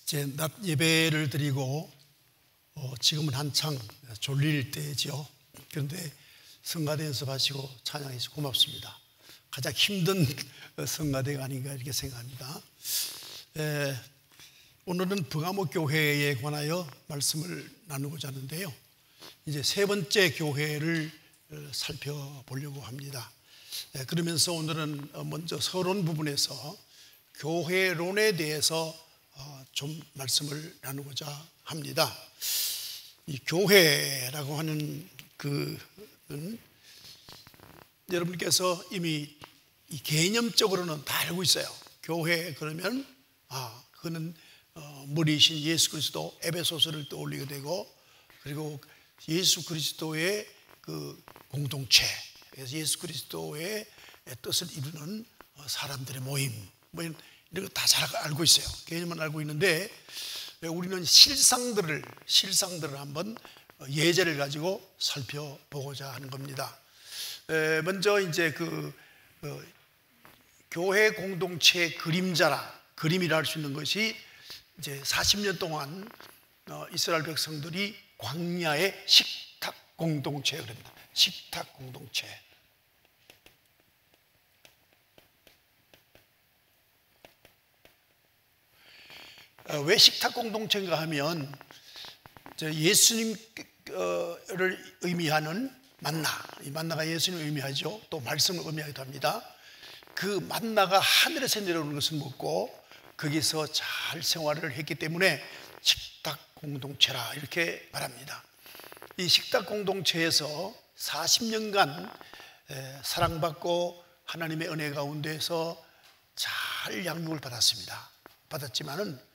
이제 낮 예배를 드리고 지금은 한창 졸릴 때죠. 그런데 성가대 연습하시고 찬양해 주셔서 고맙습니다. 가장 힘든 성가대가 아닌가 이렇게 생각합니다. 오늘은 버가모 교회에 관하여 말씀을 나누고자 하는데요. 이제 세 번째 교회를 살펴보려고 합니다. 그러면서 오늘은 먼저 서론 부분에서 교회론에 대해서 좀 말씀을 나누고자 합니다. 이 교회라고 하는 그는 여러분께서 이미 이 개념적으로는 다 알고 있어요. 교회 그러면 그는 머리이신 예수 그리스도 에베소서를 떠올리게 되고, 그리고 예수 그리스도의 그 공동체, 그래서 예수 그리스도의 뜻을 이루는 사람들의 모임, 뭐 이런 거 다 잘 알고 있어요. 개념은 알고 있는데 우리는 실상들을 한번 예제를 가지고 살펴보고자 하는 겁니다. 먼저 이제 교회 공동체의 그림이라 할 수 있는 것이 이제 40년 동안 이스라엘 백성들이 광야의 식탁 공동체라고 합니다. 식탁 공동체. 왜 식탁 공동체인가 하면 예수님을 의미하는 만나, 이 만나가 예수님을 의미하죠. 또 말씀을 의미하기도 합니다. 그 만나가 하늘에서 내려오는 것을 먹고 거기서 잘 생활을 했기 때문에 식탁 공동체라 이렇게 말합니다. 이 식탁 공동체에서 40년간 사랑받고 하나님의 은혜 가운데서 잘 양육을 받았지만은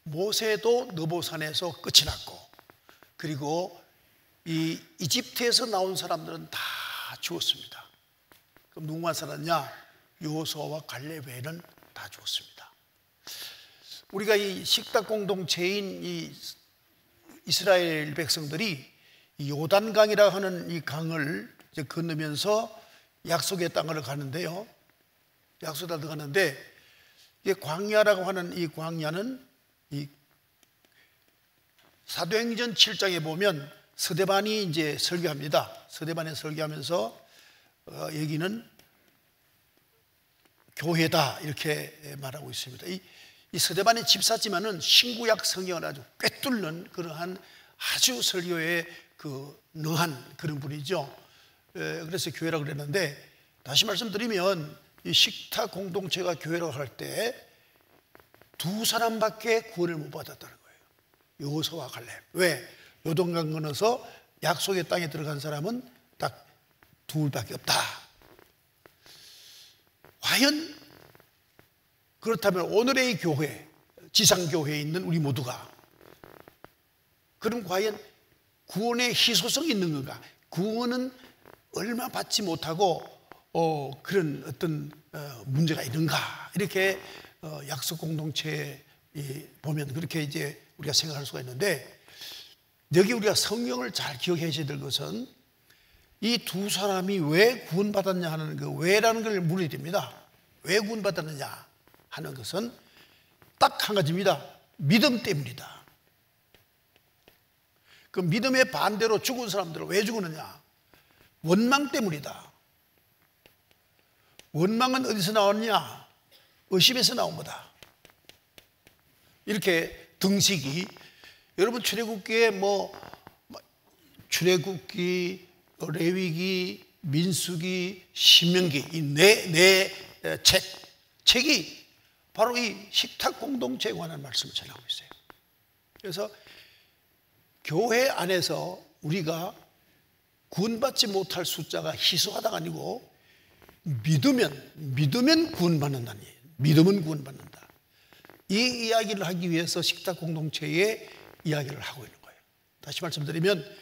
모세도 느보산에서 끝이 났고, 그리고 이 이집트에서 나온 사람들은 다 죽었습니다. 그럼 누구만 살았냐? 여호수아와 갈렙 외에는 다 죽었습니다. 우리가 이 식탁 공동체인 이 이스라엘 백성들이 이 요단강이라 하는 이 강을 이제 건너면서 약속의 땅을 가는데요. 약속의 땅을 가는데 이 광야라고 하는 이 광야는 이 사도행전 7장에 보면 스데반이 이제 설교합니다. 스데반이 설교하면서 여기는 교회다 이렇게 말하고 있습니다. 이 스데반이 집사지만은 신구약 성경을 아주 꿰뚫는 그러한 아주 설교에 능한 그런 분이죠. 그래서 교회라고 그랬는데, 다시 말씀드리면 이 식탁 공동체가 교회라고 할 때 두 사람밖에 구원을 못 받았다는 거예요. 여호수아와 갈렙. 왜? 요단강 건너서 약속의 땅에 들어간 사람은 딱 둘밖에 없다. 과연 그렇다면 오늘의 교회, 지상교회에 있는 우리 모두가 그럼 과연 구원의 희소성이 있는 건가? 구원은 얼마 받지 못하고 그런 어떤 문제가 있는가? 이렇게 약속 공동체에 보면 그렇게 이제 우리가 생각할 수가 있는데, 여기 우리가 성경을 잘 기억해야 될 것은 이 두 사람이 왜 구원받았냐 하는 그 왜라는 걸 물어야 됩니다. 왜 구원받았느냐 하는 것은 딱 한 가지입니다. 믿음 때문이다. 그 믿음의 반대로 죽은 사람들은 왜 죽었느냐? 원망 때문이다. 원망은 어디서 나왔느냐? 의심에서 나온 거다. 이렇게 등식이, 여러분 출애굽기에 출애굽기, 레위기, 민수기, 신명기 이 네 책이 바로 이 식탁 공동체에 관한 말씀을 전하고 있어요. 그래서 교회 안에서 우리가 구원받지 못할 숫자가 희소하다가 아니고 믿으면 구원받는다는 얘기예요. 믿으면 구원받는다. 이 이야기를 하기 위해서 식탁 공동체의 이야기를 하고 있는 거예요. 다시 말씀드리면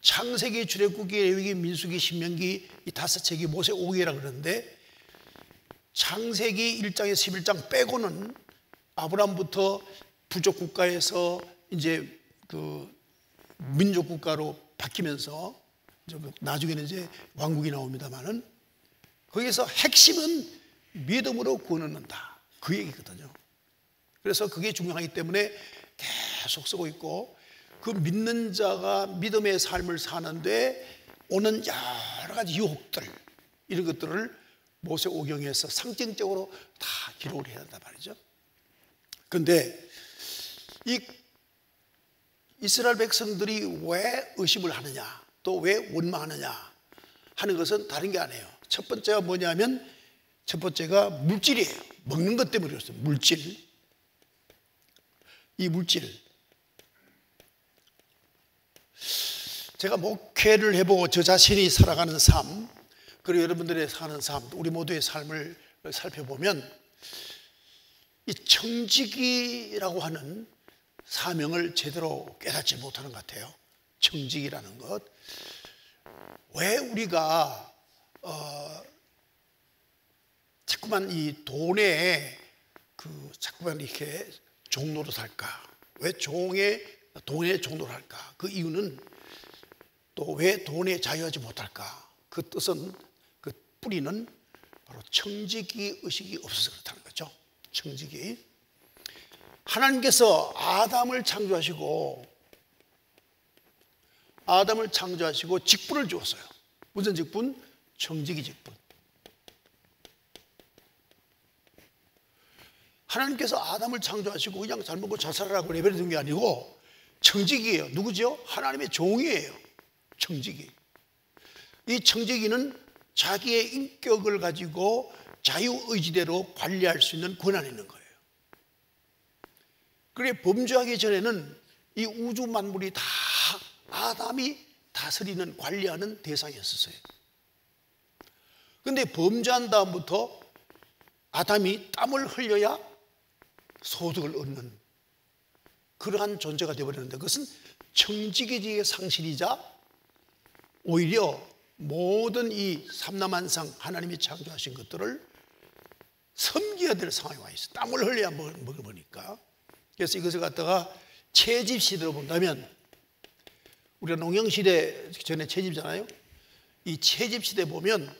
창세기, 출애굽기, 레위기, 민수기, 신명기 이 5책이 모세 오기라고 그러는데, 창세기 1장에서 11장 빼고는 아브라함부터 부족 국가에서 이제 민족 국가로 바뀌면서 나중에는 이제 왕국이 나옵니다만은 거기서 핵심은 믿음으로 구원 얻는다. 그 얘기거든요. 그래서 그게 중요하기 때문에 계속 쓰고 있고, 그 믿는 자가 믿음의 삶을 사는데 오는 여러 가지 유혹들, 이런 것들을 모세오경에서 상징적으로 다 기록을 해야 한단 말이죠. 그런데 이 이스라엘 백성들이 왜 의심을 하느냐, 또 왜 원망하느냐 하는 것은 다른 게 아니에요. 첫 번째가 뭐냐면, 첫 번째가 물질이에요. 먹는 것 때문에 그랬어요. 물질. 이 물질. 제가 목회를 해보고 저 자신이 살아가는 삶, 그리고 여러분들의 사는 삶, 우리 모두의 삶을 살펴보면 이 청지기라고 하는 사명을 제대로 깨닫지 못하는 것 같아요. 청지기라는 것. 왜 우리가 자꾸만 이 돈에 자꾸만 이렇게 종로로 살까? 왜 돈의 종로로 할까? 그 이유는, 또 왜 돈에 자유하지 못할까? 그 뜻은, 그 뿌리는 바로 청지기 의식이 없어서 그렇다는 거죠. 청지기. 하나님께서 아담을 창조하시고 직분을 주었어요. 무슨 직분? 청지기 직분. 하나님께서 아담을 창조하시고 그냥 잘 먹고 잘 살아라고 내버려 둔 게 아니고 청지기예요. 누구죠? 하나님의 종이에요. 청지기. 이 청지기는 자기의 인격을 가지고 자유의지대로 관리할 수 있는 권한이 있는 거예요. 그래, 범죄하기 전에는 이 우주 만물이 다 아담이 다스리는, 관리하는 대상이었어요. 그런데 범죄한 다음부터 아담이 땀을 흘려야 소득을 얻는 그러한 존재가 되어버렸는데, 그것은 청지기의 상실이자 오히려 모든 이 삼라만상 하나님이 창조하신 것들을 섬겨야 될 상황에 와 있어요. 땀을 흘려야 먹어보니까. 그래서 이것을 갖다가 채집 시대로 본다면, 우리가 농경시대 전에 채집이잖아요. 이 채집 시대 보면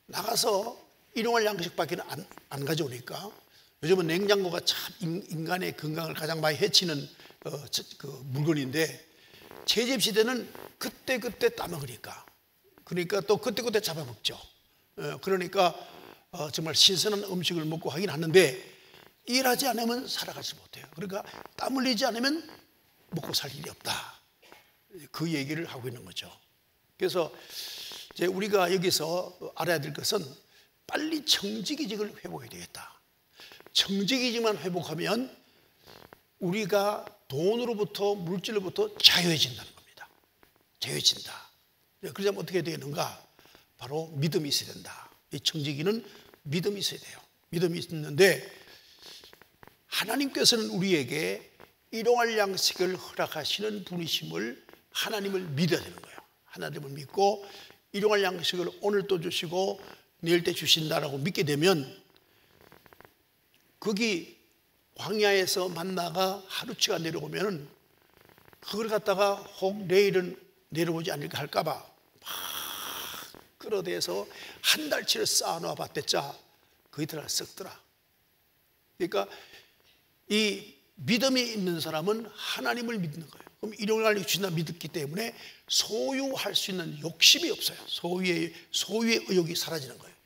나가서 일용할 양식밖에 안 가져오니까, 요즘은 냉장고가 참 인간의 건강을 가장 많이 해치는 그 물건인데, 채집 시대는 그때그때 따먹으니까, 그러니까 또 그때그때 잡아먹죠. 그러니까 정말 신선한 음식을 먹고 하긴 하는데, 일하지 않으면 살아가지 못해요. 그러니까 땀 흘리지 않으면 먹고 살 일이 없다, 그 얘기를 하고 있는 거죠. 그래서 이제 우리가 여기서 알아야 될 것은 빨리 청지기직을 회복해야 되겠다. 청지기직만 회복하면 우리가 돈으로부터, 물질로부터 자유해진다는 겁니다. 자유해진다. 그러자면 어떻게 되는가? 바로 믿음이 있어야 된다. 이 청지기는 믿음이 있어야 돼요. 믿음이 있는데, 하나님께서는 우리에게 일용할 양식을 허락하시는 분이심을, 하나님을 믿어야 되는 거예요. 하나님을 믿고 일용할 양식을 오늘 또 주시고 내일 때 주신다라고 믿게 되면, 거기 광야에서 만나가 하루치가 내려오면 그걸 갖다가 혹 내일은 내려오지 않을까 할까봐 막 끌어대서 한 달치를 쌓아놓아 봤댔자 그 이틀 안에 썩더라. 그러니까 이 믿음이 있는 사람은 하나님을 믿는 거예요. 그럼 일용할 주신다 믿었기 때문에 소유할 수 있는 욕심이 없어요. 소유의 의욕이 사라지는 거예요.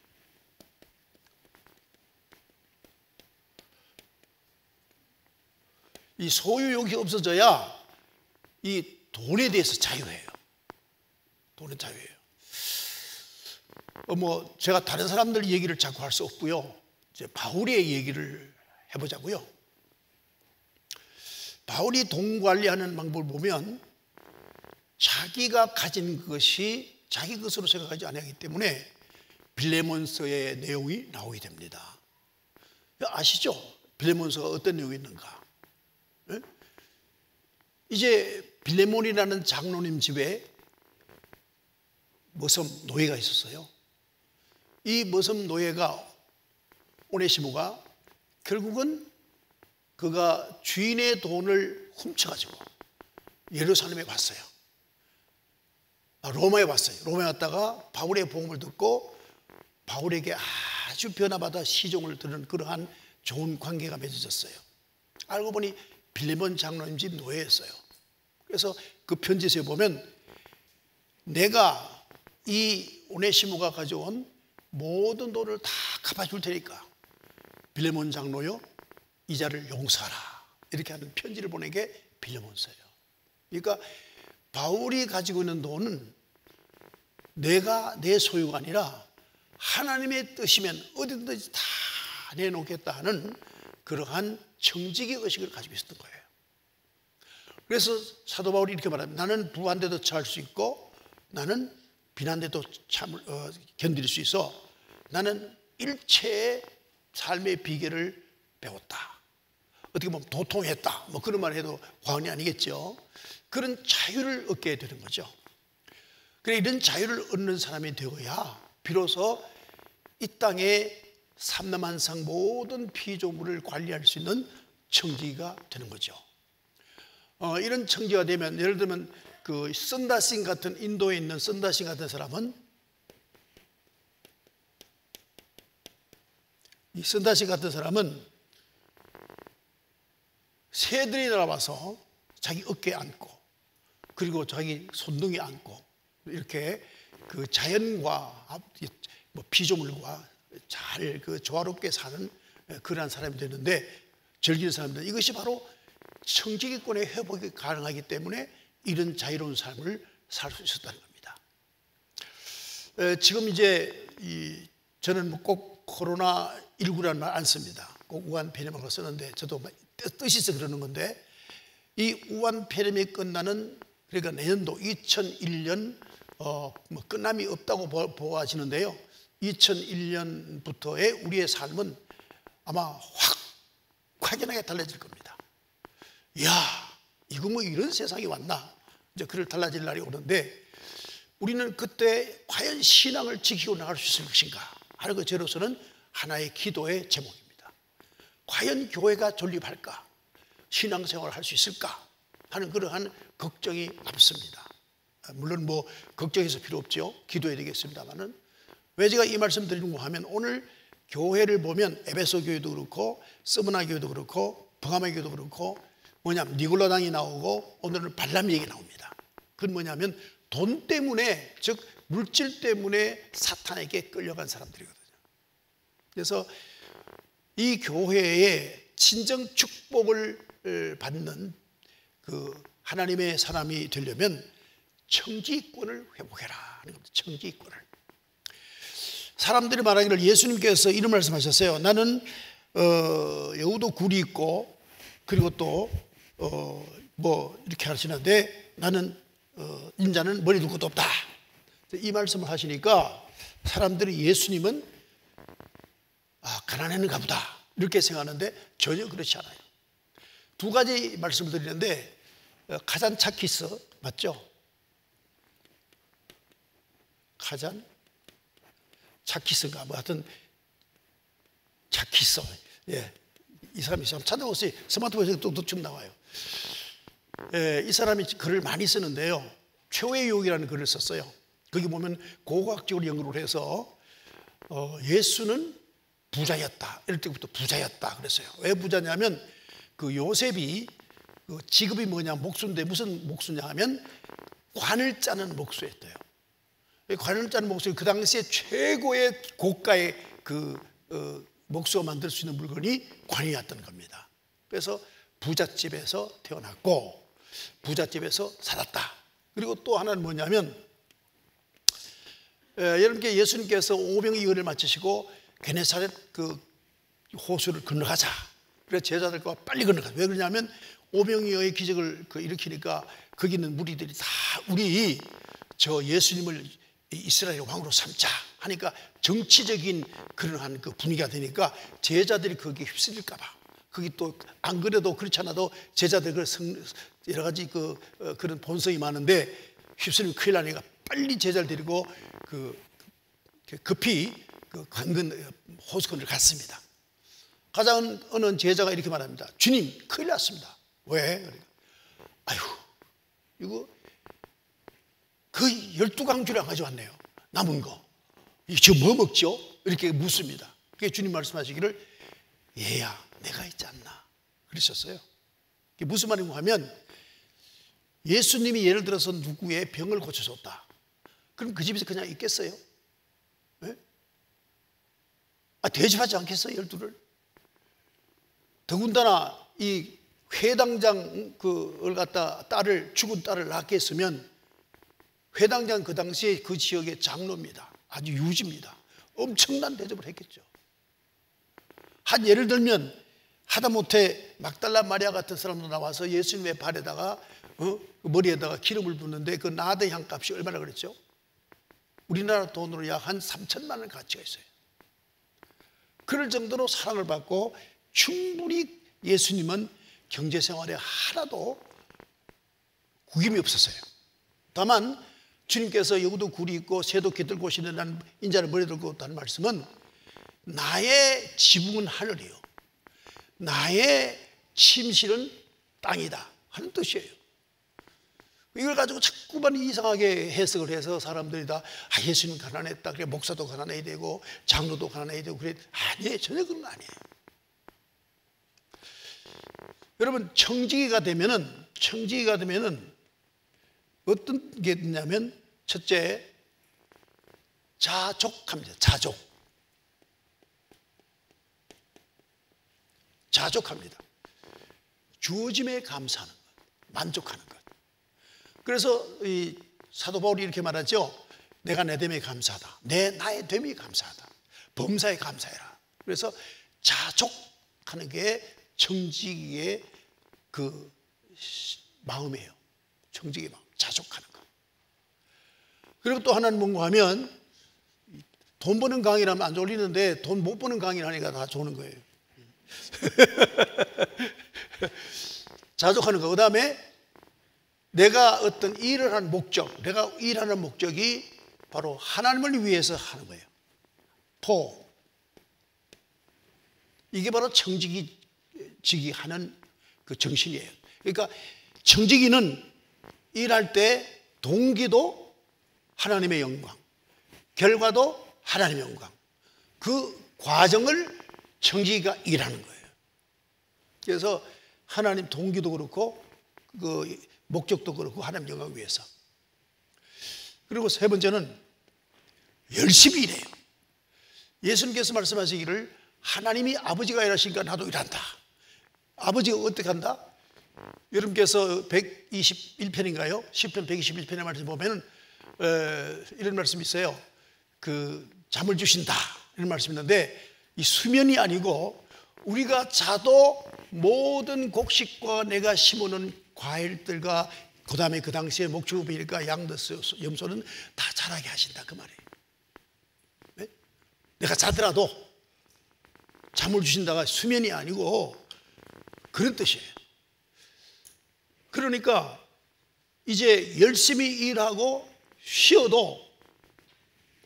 이 소유욕이 없어져야 이 돈에 대해서 자유해요. 돈은 자유해요. 제가 다른 사람들 얘기를 자꾸 할 수 없고요. 이제 바울의 얘기를 해보자고요. 바울이 돈 관리하는 방법을 보면 자기가 가진 것이 자기 것으로 생각하지 않기 때문에 빌레몬서의 내용이 나오게 됩니다. 아시죠? 빌레몬서가 어떤 내용이 있는가? 네? 이제 빌레몬이라는 장로님 집에 머슴 노예가 있었어요. 이 머슴 노예가 오네시모가 결국은 그가 주인의 돈을 훔쳐가지고 예루살렘에 왔어요. 로마에 왔어요. 로마에 왔다가 바울의 복음을 듣고 바울에게 아주 변화받아 시종을 드는 그러한 좋은 관계가 맺어졌어요. 알고 보니 빌레몬 장로님 집 노예였어요. 그래서 그 편지서에 보면 내가 이 오네시모가 가져온 모든 돈을 다 갚아줄 테니까 빌레몬 장로요 이자를 용서하라 이렇게 하는 편지를 보내게 빌레몬서예요. 그러니까 바울이 가지고 있는 돈은 내가 내 소유가 아니라 하나님의 뜻이면 어디든지 다 내놓겠다 하는 그러한 정직의 의식을 가지고 있었던 거예요. 그래서 사도 바울이 이렇게 말합니다. 나는 부한데도 처할 수 있고 나는 비난데도 견딜 수 있어. 나는 일체의 삶의 비결을 배웠다. 어떻게 보면 도통했다. 뭐 그런 말 해도 과언이 아니겠죠. 그런 자유를 얻게 되는 거죠. 그래 이런 자유를 얻는 사람이 되어야 비로소 이 땅에 삼남한상 모든 피조물을 관리할 수 있는 청지기가 되는 거죠. 이런 청지가 되면 예를 들면 그 선다싱 같은 인도에 있는 선다싱 같은 사람은 이 선다싱 같은 사람은 새들이 날아와서 자기 어깨에 앉고 그리고 자기 손등에 앉고 이렇게 그 자연과 뭐 피조물과 잘 그 조화롭게 사는 그러한 사람이 되는데 즐기는 사람들 이것이 바로 청지기권의 회복이 가능하기 때문에 이런 자유로운 삶을 살 수 있었다는 겁니다. 지금 이제 저는 꼭 코로나19라는 말 안 씁니다. 꼭 우한 폐렴을 쓰는데 저도 뜻이 있어 그러는 건데 이 우한 폐렴이 끝나는 그러니까 내년도 2001년 뭐 끝남이 없다고 보아지는데요. 2001년부터의 우리의 삶은 아마 확연하게 달라질 겁니다. 이야, 이거 뭐 이런 세상이 왔나? 이제 그럴 달라질 날이 오는데 우리는 그때 과연 신앙을 지키고 나갈 수 있을 것인가 하는 것 저로서는 하나의 기도의 제목입니다. 과연 교회가 존립할까? 신앙생활을 할 수 있을까? 하는 그러한 걱정이 앞섭니다. 물론 뭐 걱정해서 필요 없죠. 기도해야 되겠습니다만은 왜 제가 이 말씀 드리는가 하면 오늘 교회를 보면 에베소 교회도 그렇고 스무나 교회도 그렇고 버가마 교회도 그렇고 뭐냐면 니골라당이 나오고 오늘은 발람 얘기 나옵니다. 그건 뭐냐면 돈 때문에 즉 물질 때문에 사탄에게 끌려간 사람들이거든요. 그래서 이 교회에 진정 축복을 받는 그 하나님의 사람이 되려면 청지기권을 회복해라 하는 겁니다. 청지기권을. 사람들이 말하기를 예수님께서 이런 말씀하셨어요. 나는 여우도 굴이 있고 그리고 또 뭐 이렇게 하시는데 나는 인자는 머리 둘 것도 없다. 이 말씀을 하시니까 사람들이 예수님은 가난했는가 보다 이렇게 생각하는데 전혀 그렇지 않아요. 두 가지 말씀을 드리는데 가잔 차키스 맞죠? 가잔 차키스인가 뭐 하여튼 차키스 예, 이 사람이 있으면 찾아보세요. 스마트폰에서 뚝뚝 나와요. 예, 이 사람이 글을 많이 쓰는데요. 최후의 유혹이라는 글을 썼어요. 거기 보면 고고학적으로 연구를 해서 예수는 부자였다. 이럴 때부터 부자였다 그랬어요. 왜 부자냐면 그 요셉이 그 직업이 뭐냐 목수인데 무슨 목수냐 하면 관을 짜는 목수였대요. 관을 짜는 목수 그 당시에 최고의 고가의 그 목수가 만들 수 있는 물건이 관이었던 겁니다. 그래서 부잣집에서 태어났고 부잣집에서 살았다. 그리고 또 하나는 뭐냐면 여러분께 예수님께서 오병이어를 마치시고 게네사렛 그 호수를 건너가자. 그래서 제자들과 빨리 건너가자. 왜 그러냐면 오병이어의 기적을 일으키니까 거기 있는 무리들이 다 우리 저 예수님을 이스라엘 왕으로 삼자 하니까 정치적인 그런 그 분위기가 되니까 제자들이 거기에 휩쓸릴까 봐. 거기 또 안 그래도 그렇지 않아도 제자들 여러 가지 그런 본성이 많은데 휩쓸리면 큰일 나니까 빨리 제자를 데리고 급히 그 강근 호수건을 갔습니다. 가장 어느 제자가 이렇게 말합니다. 주님 큰일 났습니다. 왜? 아유 이거 거의 12강주를 가져왔네요. 남은 거. 저 뭐 먹죠? 이렇게 묻습니다. 그게 주님 말씀하시기를 얘야 내가 있지 않나. 그러셨어요. 이게 무슨 말인가 하면 예수님이 예를 들어서 누구의 병을 고쳐줬다. 그럼 그 집에서 그냥 있겠어요? 네? 대접하지 않겠어요? 12를? 더군다나 이 회당장 그걸 갖다 죽은 딸을 낳게 했으면 회당장 그 당시에 그 지역의 장로입니다. 아주 유지입니다. 엄청난 대접을 했겠죠. 한 예를 들면 하다못해 막달라 마리아 같은 사람도 나와서 예수님의 발에다가 머리에다가 기름을 붓는데 그 나드 향 값이 얼마나 그랬죠? 우리나라 돈으로 약 한 3천만 원 가치가 있어요. 그럴 정도로 사랑을 받고 충분히 예수님은 경제생활에 하나도 구김이 없었어요. 다만 주님께서 여기도 굴이 있고 새도 깃들고 오시는 난 인자를 머리에 들고 있다는 말씀은 나의 지붕은 하늘이요 나의 침실은 땅이다 하는 뜻이에요. 이걸 가지고 자꾸만 이상하게 해석을 해서 사람들이 다 예수님 가난했다 그래 목사도 가난해야 되고 장로도 가난해야 되고 그래. 아니에요. 전혀 그런 거 아니에요. 여러분 청지기가 되면은 어떤 게 있냐면 첫째 자족합니다. 자족합니다. 주어짐에 감사하는 것, 만족하는 것. 그래서 이 사도 바울이 이렇게 말하죠. 내가 내 됨에 감사하다. 나의 됨이 감사하다. 범사에 감사해라. 그래서 자족하는 게 청지기의 그 마음이에요. 청지기의 마음, 자족하는 거. 그리고 또 하나는 뭔가 하면 돈 버는 강의라면 안 졸리는데 돈 못 버는 강의라니까 다 조는 거예요. 자족하는 거. 그 다음에 내가 어떤 일을 하는 목적, 내가 일하는 목적이 바로 하나님을 위해서 하는 거예요. 이게 바로 청지기 하는 그 정신이에요. 그러니까 청지기는 일할 때 동기도 하나님의 영광, 결과도 하나님의 영광. 그 과정을 청지기가 일하는 거예요. 그래서 하나님 동기도 그렇고 그 목적도 그렇고 하나님 영광을 위해서. 그리고 세 번째는 열심히 일해요. 예수님께서 말씀하시기를 하나님이 아버지가 일하시니까 나도 일한다. 아버지가 어떻게 한다? 여러분께서 121편인가요? 10편 121편의 말씀 보면 이런 말씀이 있어요. 그 잠을 주신다 이런 말씀이 있는데 이 수면이 아니고 우리가 자도 모든 곡식과 내가 심어놓은 과일들과 그 다음에 그 당시에 목축업이니까 양도 염소는 다 자라게 하신다 그 말이에요. 네? 내가 자더라도 잠을 주신다가 수면이 아니고 그런 뜻이에요. 그러니까 이제 열심히 일하고 쉬어도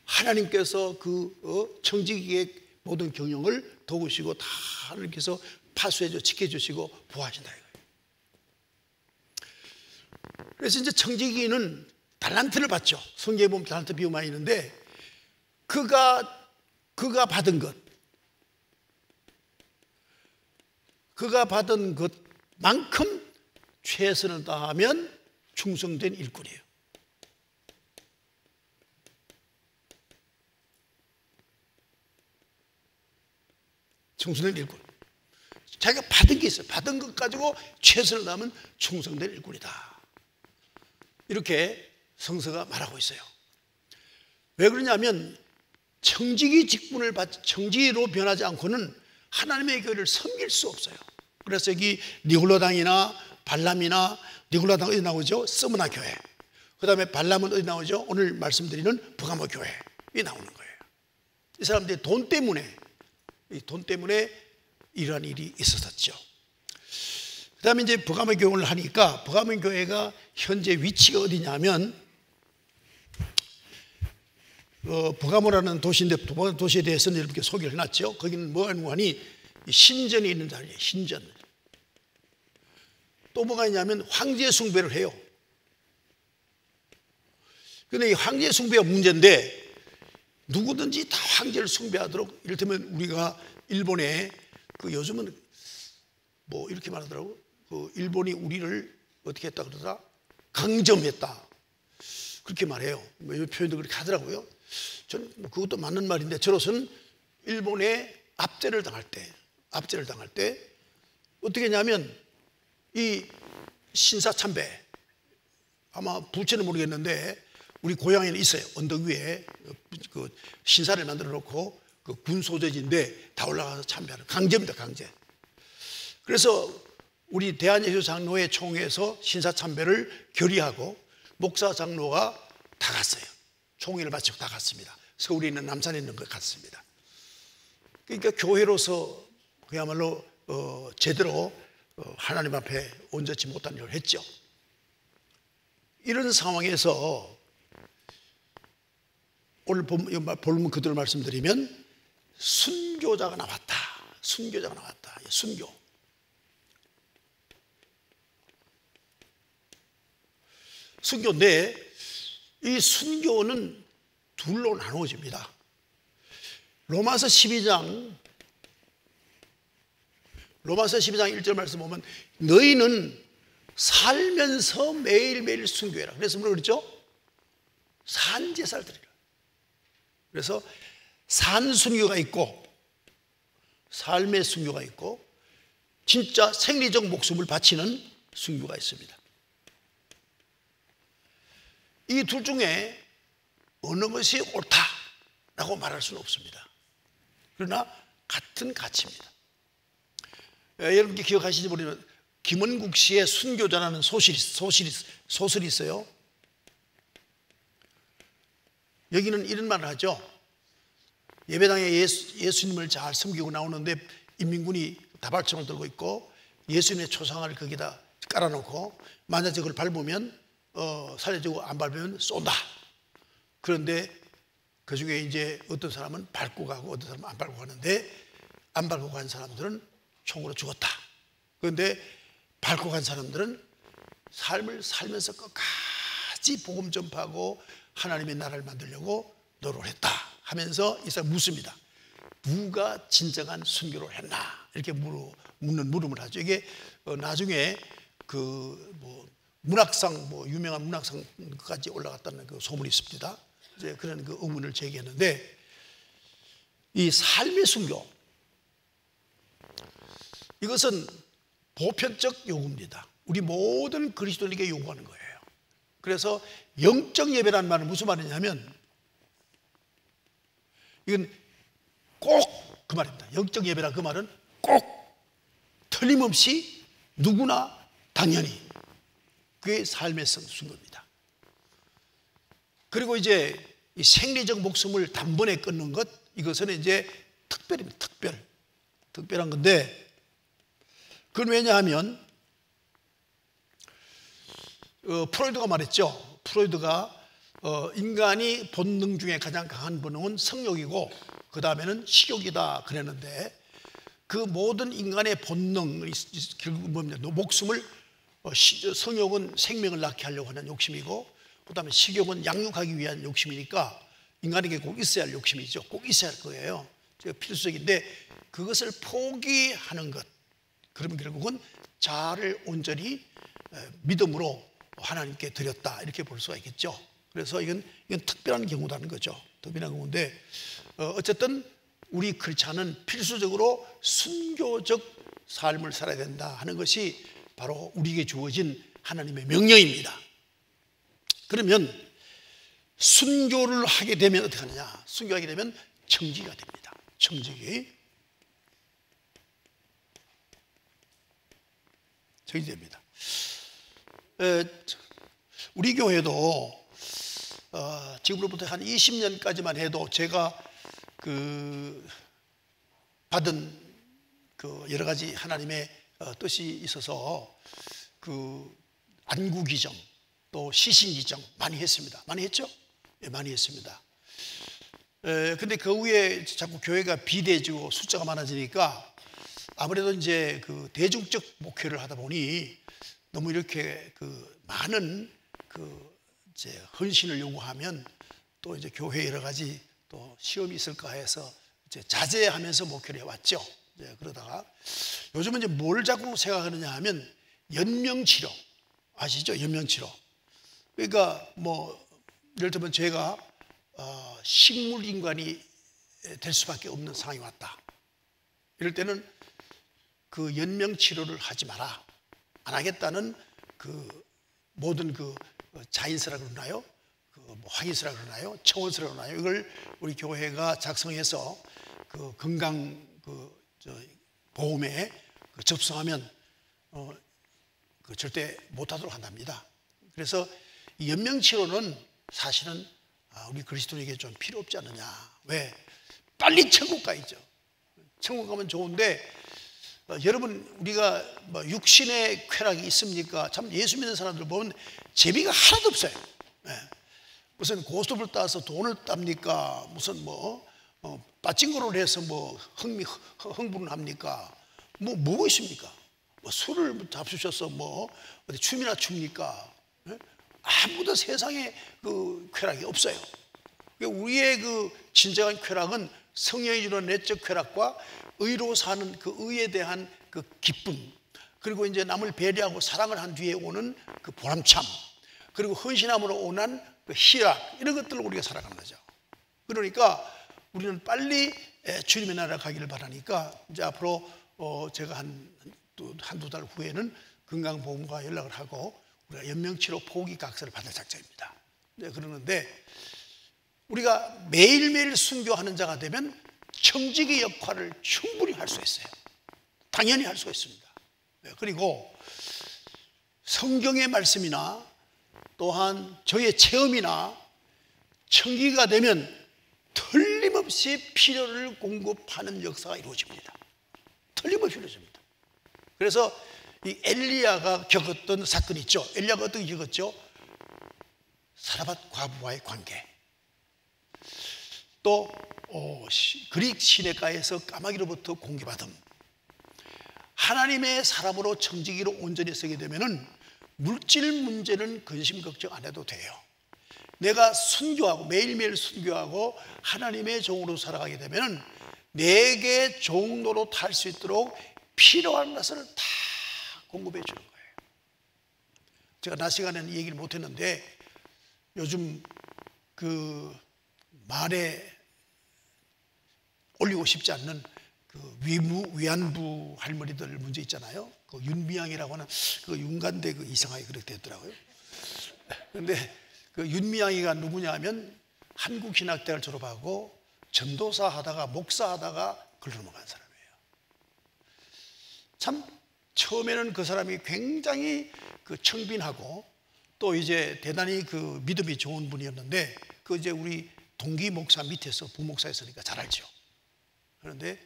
하나님께서 그 청지기의 모든 경영을 도우시고 다 하나님께서 파수해줘 지켜주시고 보호하신다 이거예요. 그래서 이제 청지기는 달란트를 받죠. 성경에 보면 달란트 비유 많이 있는데 그가 받은 것만큼 최선을 다하면 충성된 일꾼이에요. 충성된 일꾼. 자기가 받은 게 있어요. 받은 것 가지고 최선을 다하면 충성된 일꾼이다. 이렇게 성서가 말하고 있어요. 왜 그러냐면 청지기 직분을 청지기로 변하지 않고는 하나님의 교회를 섬길 수 없어요. 그래서 여기 니골라당이나 발람이나 니골라당 어디 나오죠? 스무나 교회. 그 다음에 발람은 어디 나오죠? 오늘 말씀드리는 버가모 교회에 나오는 거예요. 이 사람들이 돈 때문에 이러한 일이 있었었죠. 그 다음에 이제 버가모 교회를 하니까 버가모 교회가 현재 위치가 어디냐면 버가모라는 도시인데 도시에 대해서는 이렇게 소개를 해놨죠. 거기는 뭐가 하니 신전이 있는 자리예요. 신전. 또 뭐가 있냐면 황제 숭배를 해요. 그런데 이 황제 숭배가 문제인데 누구든지 다 황제를 숭배하도록 이를테면 우리가 일본에 그 요즘은 뭐 이렇게 말하더라고. 그 일본이 우리를 어떻게 했다 그러더라? 강점했다. 그렇게 말해요. 뭐 이 표현도 그렇게 하더라고요. 저는 뭐 그것도 맞는 말인데, 저로서는 일본에 압제를 당할 때 어떻게 했냐면, 이 신사참배, 아마 부채는 모르겠는데 우리 고향에는 있어요. 언덕 위에 그 신사를 만들어 놓고 그 군 소재지인데 다 올라가서 참배하는, 강제입니다, 강제. 그래서 우리 대한예수 장로회 총회에서 신사참배를 결의하고 목사 장로가 다 갔어요. 총회를 마치고 다 갔습니다. 서울에 있는, 남산에 있는 것 같습니다. 그러니까 교회로서 그야말로 제대로 하나님 앞에 온전치 못한 일을 했죠. 이런 상황에서 오늘 본문 그대로 말씀드리면 순교자가 나왔다. 순교자가 나왔다. 순교. 순교인데 이 순교는 둘로 나누어집니다. 로마서 12장 1절 말씀 보면 너희는 살면서 매일매일 순교해라. 그래서 뭐라 그랬죠? 산제사를 드리라. 그래서 산순교가 있고 삶의 순교가 있고 진짜 생리적 목숨을 바치는 순교가 있습니다. 이 둘 중에 어느 것이 옳다라고 말할 수는 없습니다. 그러나 같은 가치입니다. 여러분께 기억하시지 모르면 김원국 씨의 순교자라는 소설이 있어요. 여기는 이런 말을 하죠. 예배당에 예수님을 잘 섬기고 나오는데 인민군이 다발총을 들고 있고 예수님의 초상화를 거기다 깔아놓고 만약 그걸 밟으면 살려주고 안 밟으면 쏜다. 그런데 그 중에 이제 어떤 사람은 밟고 가고 어떤 사람은 안 밟고 가는데 안 밟고 간 사람들은 총으로 죽었다. 그런데 밟고 간 사람들은 삶을 살면서 끝까지 복음 전파하고 하나님의 나라를 만들려고 노력을 했다 하면서 이 사람 묻습니다. 누가 진정한 순교를 했나? 이렇게 묻는 물음을 하죠. 이게 나중에 문학상, 유명한 문학상까지 올라갔다는 그 소문이 있습니다. 이제 그런 그 의문을 제기했는데, 이 삶의 순교, 이것은 보편적 요구입니다. 우리 모든 그리스도인에게 요구하는 거예요. 그래서 영적 예배라는 말은 무슨 말이냐면, 이건 꼭 그 말입니다. 영적 예배라 그 말은 꼭 틀림없이 누구나 당연히 그게 삶의 순교입니다. 그리고 이제 이 생리적 목숨을 단번에 끊는 것, 이것은 이제 특별입니다. 특별한 건데, 그건 왜냐하면 프로이드가 말했죠. 프로이드가 인간이 본능 중에 가장 강한 본능은 성욕이고 그 다음에는 식욕이다 그랬는데, 그 모든 인간의 본능이 결국 뭡니까? 목숨을, 성욕은 생명을 낳게 하려고 하는 욕심이고 그 다음에 식욕은 양육하기 위한 욕심이니까 인간에게 꼭 있어야 할 욕심이죠. 꼭 있어야 할 거예요. 필수적인데 그것을 포기하는 것, 그러면 결국은 자아를 온전히 믿음으로 하나님께 드렸다, 이렇게 볼 수가 있겠죠. 그래서 이건 특별한 경우라는 거죠. 특별한 경우인데, 어쨌든 우리 크리스찬은 필수적으로 순교적 삶을 살아야 된다 하는 것이 바로 우리에게 주어진 하나님의 명령입니다. 그러면 순교를 하게 되면 어떻게 하느냐? 순교하게 되면 청지기가 됩니다. 청지기 됩니다. 우리 교회도 지금으로부터 한 20년까지만 해도 제가 받은 여러 가지 하나님의 뜻이 있어서 안구기정 또 시신기정 많이 했습니다. 많이 했죠? 예, 많이 했습니다. 근데 그 후에 자꾸 교회가 비대해지고 숫자가 많아지니까 아무래도 이제 대중적 목회를 하다 보니 너무 이렇게 많은 이제 헌신을 요구하면 또 이제 교회에 여러 가지 또 시험이 있을까 해서 이제 자제하면서 목회를 해왔죠. 이제 그러다가 요즘은 이제 뭘 자꾸 생각하느냐 하면 연명치료 아시죠? 연명치료. 그러니까 뭐 예를 들면 제가 식물인간이 될 수밖에 없는 상황이 왔다. 이럴 때는 그 연명치료를 하지 마라. 안 하겠다는 그 모든 그 자인서라 그러나요? 그 뭐 확인서라 그러나요? 청원서라 그러나요? 이걸 우리 교회가 작성해서 그 건강 보험에 접수하면 그 절대 못하도록 한답니다. 그래서 이 연명치료는 사실은 우리 그리스도인에게 좀 필요 없지 않느냐. 왜? 빨리 천국 가야죠. 천국 가면 좋은데 여러분 우리가 뭐 육신의 쾌락이 있습니까? 참 예수 믿는 사람들 보면 재미가 하나도 없어요. 네. 무슨 고스톱을 따서 돈을 땁니까? 무슨 뭐 빠찡거를 해서 뭐 흥분을 합니까? 뭐가 있습니까? 뭐 술을 잡수셔서 뭐 어디 춤이나 춥니까? 네? 아무도 세상에 그 쾌락이 없어요. 우리의 그 진정한 쾌락은 성령이 주는 내적 쾌락과 의로 사는 그 의에 대한 그 기쁨, 그리고 이제 남을 배려하고 사랑을 한 뒤에 오는 그 보람참, 그리고 헌신함으로 오는 그 희락, 이런 것들을 우리가 살아가는 거죠. 그러니까 우리는 빨리 주님의 나라 가기를 바라니까 이제 앞으로 제가 한두 달 후에는 건강보험과 연락을 하고 우리가 연명치료 포기각서를 받을 작정입니다. 네, 그러는데 우리가 매일매일 순교하는 자가 되면 청지기 역할을 충분히 할 수 있어요. 당연히 할 수가 있습니다. 네, 그리고 성경의 말씀이나 또한 저의 체험이나 청지기가 되면 틀림없이 필요를 공급하는 역사가 이루어집니다. 틀림없이 이루어집니다. 그래서 이 엘리야가 겪었던 사건이 있죠. 엘리야가 어떻게 겪었죠? 사라밧 과부와의 관계. 또 그릭 시내가에서 까마귀로부터 공개받음. 하나님의 사람으로 청지기로 온전히 서게 되면은 물질 문제는 근심 걱정 안 해도 돼요. 내가 순교하고 매일매일 순교하고 하나님의 종으로 살아가게 되면은 내게 종로로 탈 수 있도록 필요한 것을 다 공급해 주는 거예요. 제가 낮 시간에는 얘기를 못 했는데 요즘 그 말에 올리고 싶지 않는 그 위안부 할머니들 문제 있잖아요. 그 윤미향이라고 하는 그 윤관대 그 이상하게 그렇게 됐더라고요. 그런데 그 윤미향이가 누구냐 하면 한국신학대를 졸업하고 전도사 하다가 목사 하다가 글로 넘어간 사람이에요. 참 처음에는 그 사람이 굉장히 그 청빈하고 또 이제 대단히 그 믿음이 좋은 분이었는데 그 이제 우리 동기 목사 밑에서 부목사였으니까 잘 알죠. 그런데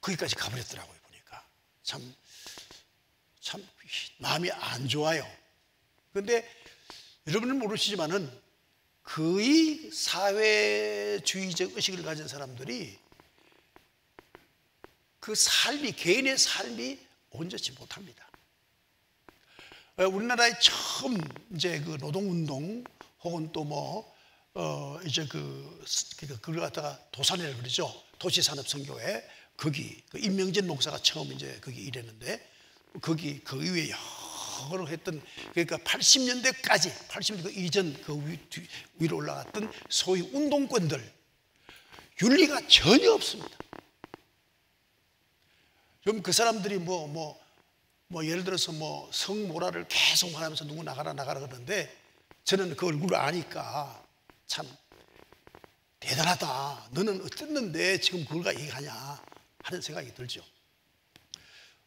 거기까지 가버렸더라고요. 보니까 참 마음이 안 좋아요. 그런데 여러분은 모르시지만은 거의 사회주의적 의식을 가진 사람들이 그 삶이 개인의 삶이 온전치 못합니다. 우리나라에 처음 이제 그 노동운동 혹은 또 뭐 이제 그걸 갖다가 도산회를 그러죠. 도시산업선교회 거기 그 임명진 목사가 처음 이제 거기 일했는데 거기 그 이후에 여러 했던 그러니까 80년대까지 80년대 이전 그 위로 올라갔던 소위 운동권들 윤리가 전혀 없습니다. 좀 그 사람들이 뭐 예를 들어서 뭐 성모라를 계속 말하면서 누구 나가라 그러는데 저는 그 얼굴을 아니까 참 대단하다. 너는 어땠는데 지금 그걸 얘기하냐 하는 생각이 들죠.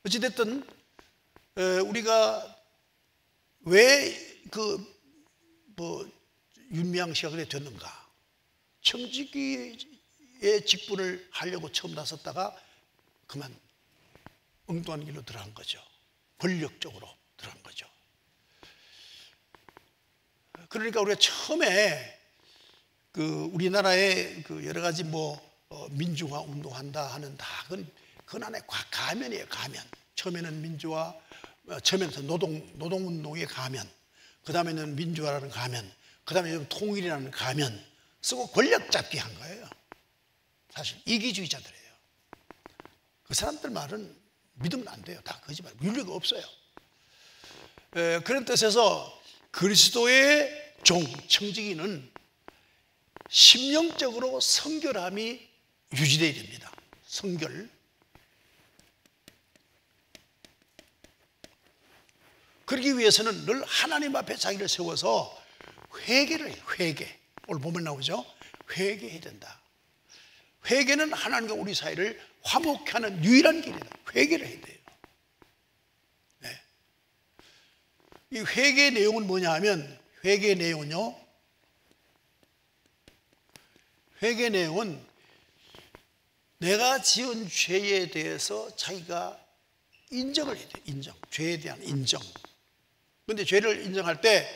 어찌됐든 우리가 왜 그 뭐 윤미향 씨가 그래 됐는가? 청지기의 직분을 하려고 처음 나섰다가 그만 엉뚱한 길로 들어간 거죠. 권력적으로 들어간 거죠. 그러니까 우리가 처음에 그 우리나라의 그 여러 가지 뭐 민주화 운동한다 하는 다 그건 하나의 가면이에요. 가면. 처음에는 민주화, 처음에는 노동운동의 가면, 그 다음에는 민주화라는 가면, 그 다음에 통일이라는 가면 쓰고 권력 잡기 한 거예요. 사실 이기주의자들이에요. 그 사람들 말은 믿으면 안 돼요. 다 거짓말, 윤리가 없어요. 그런 뜻에서 그리스도의 종, 청지기는 심령적으로 성결함이 유지되어야 됩니다. 성결. 그러기 위해서는 늘 하나님 앞에 자기를 세워서 회개를 해요. 회개. 오늘 보면 나오죠. 회개해야 된다. 회개는 하나님과 우리 사이를 화목케 하는 유일한 길이다. 회개를 해야 돼요. 네. 이 회개의 내용은 뭐냐 하면, 회개의 내용은요, 회개의 내용은 내가 지은 죄에 대해서 자기가 인정을 해야 돼요. 인정. 죄에 대한 인정. 그런데 죄를 인정할 때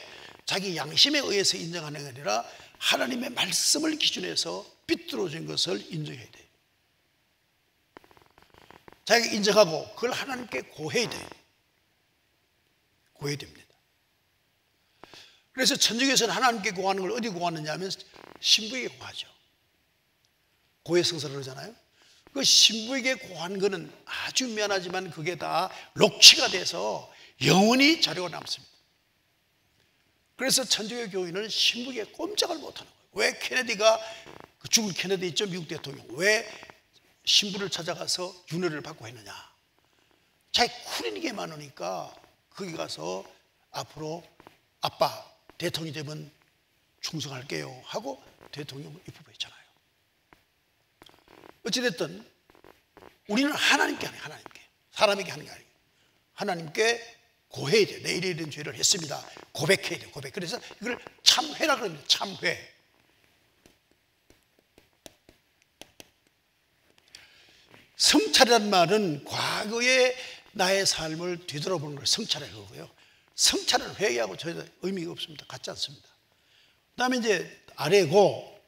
자기 양심에 의해서 인정하는 게 아니라 하나님의 말씀을 기준해서 삐뚤어진 것을 인정해야 돼요. 자기가 인정하고 그걸 하나님께 고해야 돼요. 고해야 됩니다. 그래서 천주교에서는 하나님께 고하는 걸 어디 고하느냐 하면 신부에게 고하죠. 고해성사를 그러잖아요. 그 신부에게 고한 거는 아주 미안하지만 그게 다 녹취가 돼서 영원히 자료가 남습니다. 그래서 천주교 교인은 신부에게 꼼짝을 못하는 거예요. 왜 케네디가, 죽은 케네디 있죠, 미국 대통령, 왜 신부를 찾아가서 윤회를 받고 했느냐? 자기 쿠리닉에 많으니까 거기 가서 앞으로 아빠 대통령이 되면 충성할게요 하고 대통령을 입후보했잖아요. 어찌됐든 우리는 하나님께 하는 거예요. 하나님께. 사람에게 하는 게 아니에요. 하나님께 고해야 돼요. 내 일에 이런 죄를 했습니다. 고백해야 돼요. 고백. 그래서 이걸 참회라 그럽니다. 참회. 성찰이란 말은 과거의 나의 삶을 뒤돌아보는 걸 성찰이라고 하고요. 성찰은 회개하고 전혀 의미가 없습니다. 같지 않습니다. 그 다음에 이제 아래고,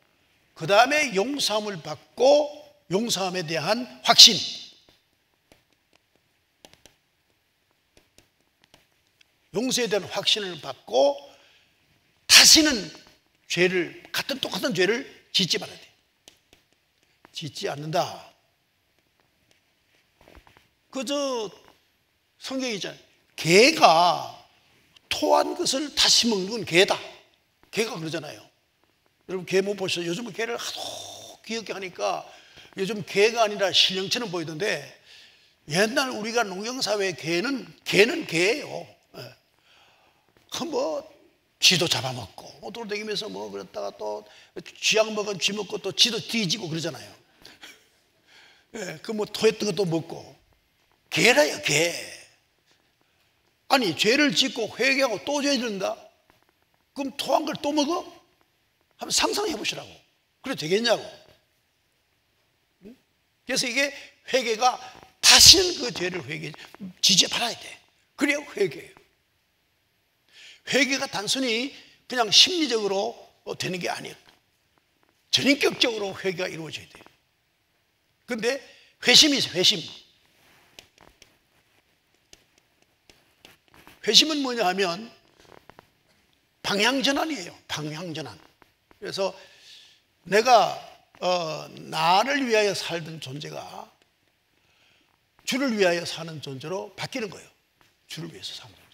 그 다음에 용서함을 받고 용서함에 대한 확신. 용서에 대한 확신을 받고 다시는 죄를, 똑같은 죄를 짓지 말아야 돼. 짓지 않는다. 그저 성경에 있잖아요. 개가 토한 것을 다시 먹는 건 개다. 개가 그러잖아요. 여러분 개 못 보셨어요? 요즘은 개를 하도 귀엽게 하니까 요즘 개가 아니라 신령처럼 보이던데, 옛날 우리가 농경사회의 개는 개예요. 뭐 쥐도 잡아먹고 뭐 돌아다니면서 뭐 그랬다가 또 쥐약 먹은 쥐 먹고 또 쥐도 뒤지고 그러잖아요. 그 뭐 토했던 것도 먹고. 개라요, 개. 아니 죄를 짓고 회개하고 또 죄 짓는다? 그럼 토한 걸 또 먹어? 한번 상상해 보시라고. 그래 되겠냐고. 그래서 이게 회개가 다시는 그 죄를 지지 말아야 돼. 그래야 회개예요. 회개가 단순히 그냥 심리적으로 되는 게 아니에요. 전인격적으로 회개가 이루어져야 돼요. 그런데 회심이 있어요. 회심. 회심은 뭐냐 하면 방향전환이에요. 방향전환. 그래서 내가 나를 위하여 살던 존재가 주를 위하여 사는 존재로 바뀌는 거예요. 주를 위해서 사는 존재로.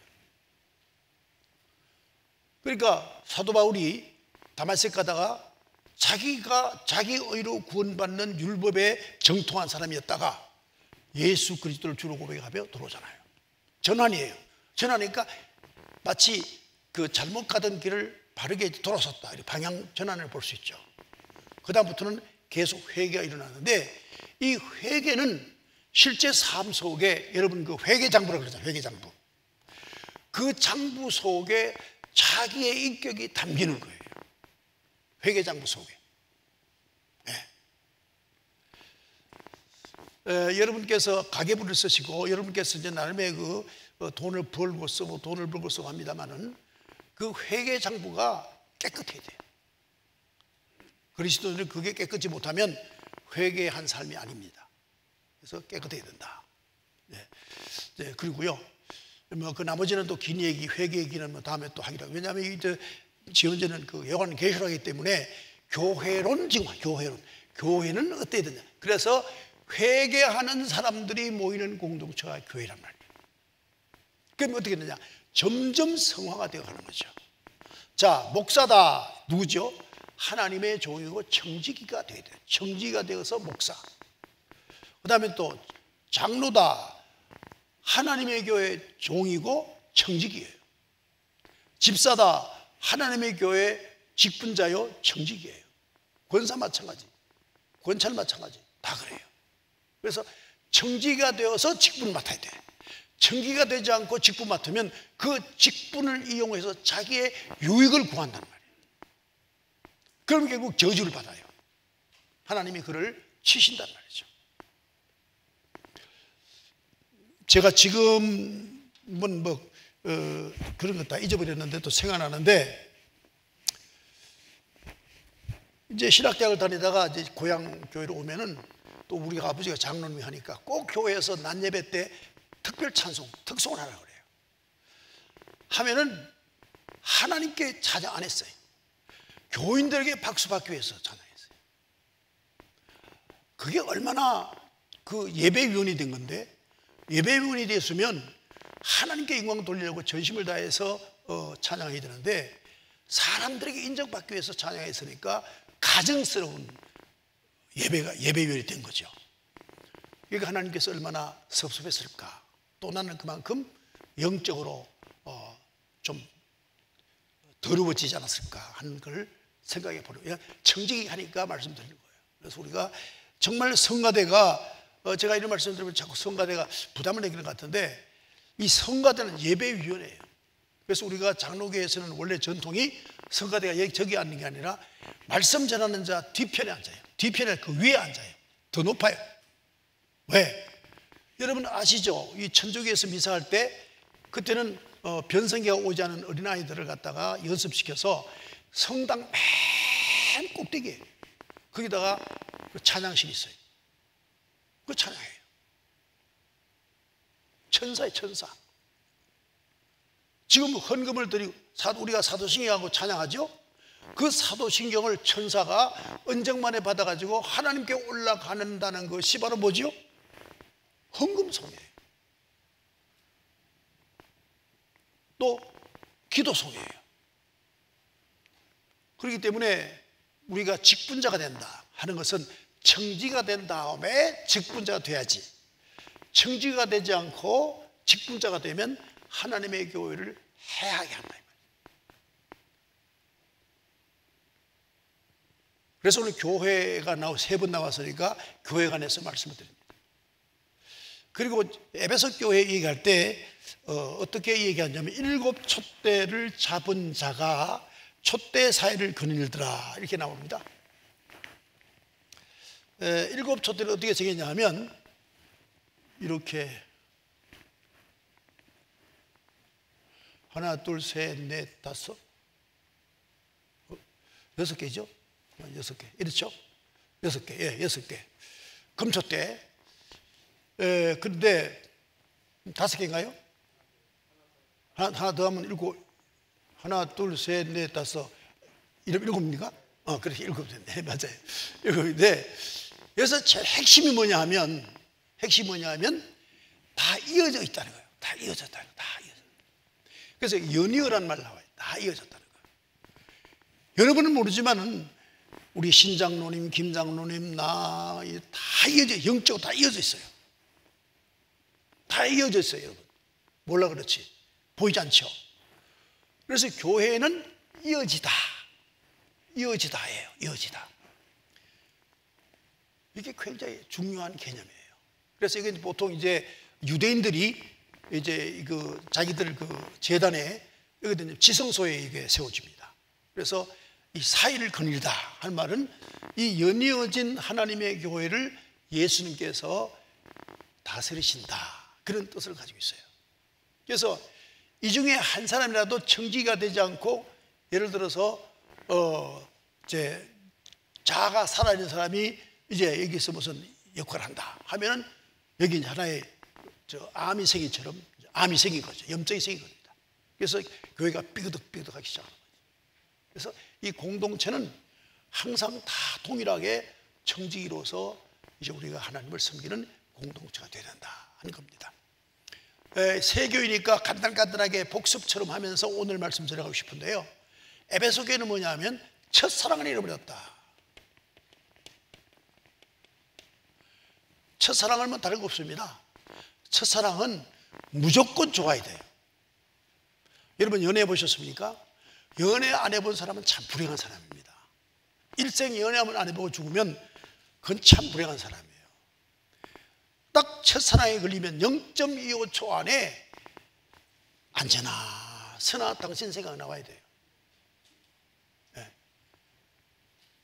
그러니까 사도 바울이 다마스커 가다가 자기가 자기 의로 구원받는 율법에 정통한 사람이었다가 예수 그리스도를 주로 고백하며 들어오잖아요. 전환이에요. 전환이니까 마치 그 잘못 가던 길을 바르게 돌아섰다. 방향 전환을 볼 수 있죠. 그 다음부터는 계속 회개가 일어나는데, 이 회개는 실제 삶 속에, 여러분 그 회개장부라고 그러잖아요. 회개장부. 그 장부 속에 자기의 인격이 담기는 거예요. 회개장부 속에. 여러분께서 가계부를 쓰시고 여러분께서 이제 나름의 그 돈을 벌고 쓰고 돈을 벌고 쓰고 합니다만은 그 회개장부가 깨끗해야 돼요. 그리스도인은 그게 깨끗지 못하면 회개한 삶이 아닙니다. 그래서 깨끗해야 된다. 네, 그리고요, 뭐 그 나머지는 또 긴 얘기, 회개 얘기는 뭐 다음에 또 하기로. 왜냐하면 이 지원제는 그 요한계시록이기 때문에 교회론 지금 교회론. 교회는 어때야 되냐. 그래서 회개하는 사람들이 모이는 공동체가 교회란 말이에요. 그럼 어떻게 되냐? 점점 성화가 되어가는 거죠. 자, 목사다 누구죠? 하나님의 종이고 청지기가 되어야 돼요. 청지기가 되어서 목사. 그 다음에 또 장로다, 하나님의 교회 종이고 청지기예요. 집사다, 하나님의 교회 직분자요 청지기예요. 권사 마찬가지, 권찰 마찬가지, 다 그래요. 그래서 청지기가 되어서 직분을 맡아야 돼. 청지기가 되지 않고 직분 맡으면 그 직분을 이용해서 자기의 유익을 구한단 말이에요. 그럼 결국 저주를 받아요. 하나님이 그를 치신단 말이죠. 제가 지금은 그런 거 다 잊어버렸는데 또 생각나는데, 이제 신학대학을 다니다가 이제 고향 교회로 오면은 또 우리 아버지가 장로님이 하니까 꼭 교회에서 낮 예배 때 특별 찬송, 특송을 하라고 그래요. 하면은 하나님께 찬양 안 했어요. 교인들에게 박수 받기 위해서 찬양했어요. 그게 얼마나 그 예배위원이 된 건데, 예배위원이 됐으면 하나님께 영광 돌리려고 전심을 다해서 찬양해야 되는데, 사람들에게 인정받기 위해서 찬양했으니까 가정스러운 예배위원이 된 거죠. 그러니까 하나님께서 얼마나 섭섭했을까. 또 나는 그만큼 영적으로 좀 더러워지지 않았을까 하는 걸 생각해 보려고 청지기 하니까 말씀드리는 거예요. 그래서 우리가 정말 성가대가, 제가 이런 말씀 드리면 자꾸 성가대가 부담을 내기는 것 같은데, 이 성가대는 예배위원회예요. 그래서 우리가 장로교에서는 원래 전통이 성가대가 여기 저기 앉는 게 아니라 말씀 전하는 자 뒤편에 앉아요. 뒤편에 그 위에 앉아요. 더 높아요. 왜? 여러분 아시죠? 이 천주교에서 미사할 때 그때는 변성기가 오지 않은 어린아이들을 갖다가 연습시켜서 성당 맨 꼭대기에 거기다가 찬양실이 있어요. 그 찬양해요. 천사예요, 천사. 지금 헌금을 드리고 우리가 사도신경하고 찬양하죠? 그 사도신경을 천사가 언정만에 받아가지고 하나님께 올라가는다는 것이 바로 뭐죠? 헌금송이에요. 또 기도송이에요. 그렇기 때문에 우리가 직분자가 된다 하는 것은 청지가 된 다음에 직분자가 돼야지, 청지가 되지 않고 직분자가 되면 하나님의 교회를 해하게 한다. 그래서 오늘 교회가 세 번 나왔으니까 교회 관해서 말씀을 드립니다. 그리고 에베소 교회 얘기할 때 어떻게 얘기하냐면, 7 촛대를 잡은 자가 촛대 사이를 거닐더라 이렇게 나옵니다. 7 촛대를 어떻게 적였냐 하면 이렇게 하나, 둘, 셋, 넷, 다섯, 6개죠? 6개. 이렇죠? 6개. 예, 6개. 금촛대. 그런데 5개인가요? 하나 더 하면 7. 하나, 둘, 셋, 넷, 다섯. 7입니까? 그렇게 7. 네, 맞아요. 7인데, 여기서 제일 핵심이 뭐냐 하면 다 이어져 있다는 거예요. 다 이어졌다는 거예요. 다 이어져. 그래서 연이어란 말 나와요. 다 이어졌다는 거예요. 여러분은 모르지만은 우리 신장로님, 김장로님, 나 다 이어져, 영적으로 다 이어져 있어요. 다 이어져 있어요, 여러분. 몰라 그렇지. 보이지 않죠. 그래서 교회는 이어지다. 이어지다예요. 이어지다. 이게 굉장히 중요한 개념이에요. 그래서 이게 보통 이제 유대인들이 이제 자기들 제단에 여기 지성소에 이게 세워집니다. 그래서 이 사이를 거닐다 할 말은 이 연이어진 하나님의 교회를 예수님께서 다스리신다, 그런 뜻을 가지고 있어요. 그래서 이 중에 한 사람이라도 청지기가 되지 않고, 예를 들어서 이제 자아가 살아있는 사람이 이제 여기서 무슨 역할을 한다 하면은 여기 하나의 암이 생긴 것처럼 암이 생긴 거죠. 염증이 생긴 겁니다. 그래서 교회가 삐그덕삐그덕하기 시작하는 거죠. 그래서 이 공동체는 항상 다 동일하게 청지기로서 이제 우리가 하나님을 섬기는 공동체가 되어야 된다 하는 겁니다. 세교이니까 간단간단하게 복습처럼 하면서 오늘 말씀 전하고 싶은데요, 에베소 교회는 뭐냐면 첫사랑을 잃어버렸다. 첫사랑은 뭐 다른 거 없습니다. 첫사랑은 무조건 좋아야 돼요. 여러분 연애해 보셨습니까? 연애 안 해본 사람은 참 불행한 사람입니다. 일생 연애하면 안 해보고 죽으면 그건 참 불행한 사람이에요. 딱 첫사랑에 걸리면 0.25초 안에 안전아 선아 당신 생각 나와야 돼요. 네.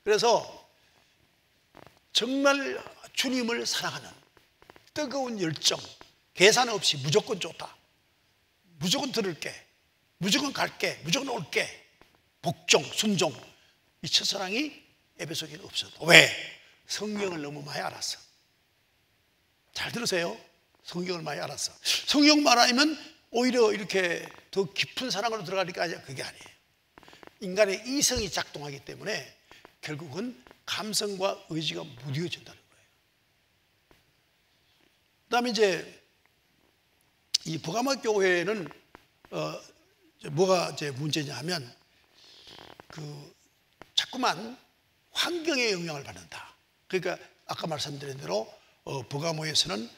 그래서 정말 주님을 사랑하는 뜨거운 열정, 계산 없이 무조건 좋다, 무조건 들을게, 무조건 갈게, 무조건 올게, 복종, 순종, 이 첫사랑이 에베소 교회는 없어도. 왜? 성경을 너무 많이 알았어. 잘 들으세요. 성경을 많이 알았어. 성경만 알면 오히려 이렇게 더 깊은 사랑으로 들어가니까 그게 아니에요. 인간의 이성이 작동하기 때문에 결국은 감성과 의지가 무뎌진다는 거예요. 그 다음에 이제 이 버가모 교회는 뭐가 이제 문제냐 하면 자꾸만 환경에 영향을 받는다. 그러니까 아까 말씀드린 대로 버가모에서는